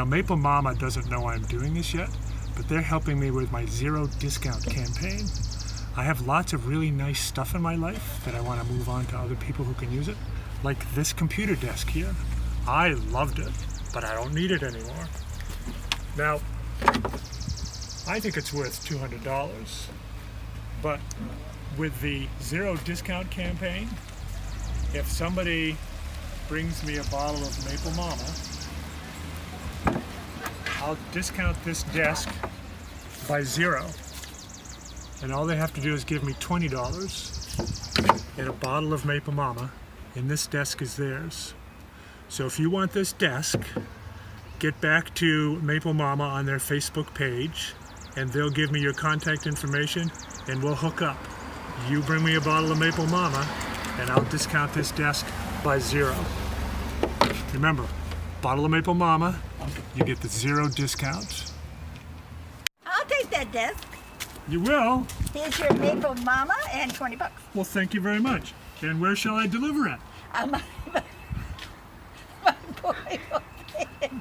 Now Maple Mama doesn't know I'm doing this yet, but they're helping me with my zero discount campaign. I have lots of really nice stuff in my life that I want to move on to other people who can use it, like this computer desk here. I loved it, but I don't need it anymore. Now, I think it's worth $200, but with the zero discount campaign, if somebody brings me a bottle of Maple Mama, I'll discount this desk by zero. And all they have to do is give me $20 and a bottle of Maple Mama, and this desk is theirs. So if you want this desk, get back to Maple Mama on their Facebook page, and they'll give me your contact information, and we'll hook up. You bring me a bottle of Maple Mama, and I'll discount this desk by zero. Remember, bottle of Maple Mama, you get the zero discount. I'll take that desk. You will? Here's your Maple Mama and $20. Well, thank you very much. And where shall I deliver it? My boy will pay it.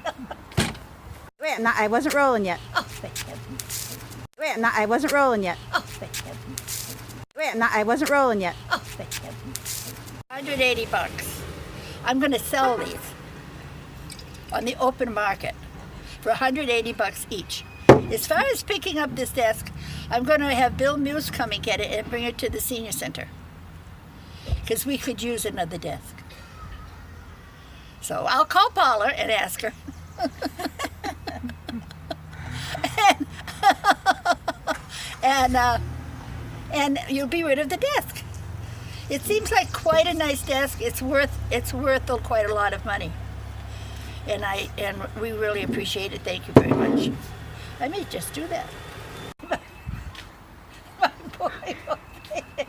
Wait, no, I wasn't rolling yet. Oh, thank heavens. Wait, no, I wasn't rolling yet. Oh, thank heavens. Wait, no, I wasn't rolling yet. Oh, thank heavens. $180. I'm going to sell these on the open market for $180 each. As far as picking up this desk, I'm going to have Bill Muse come and get it and bring it to the senior center, because we could use another desk. So I'll call Paula and ask her. and you'll be rid of the desk. It seems like quite a nice desk. It's worth quite a lot of money, and we really appreciate it. Thank you very much. I may just do that. My boy will pay it.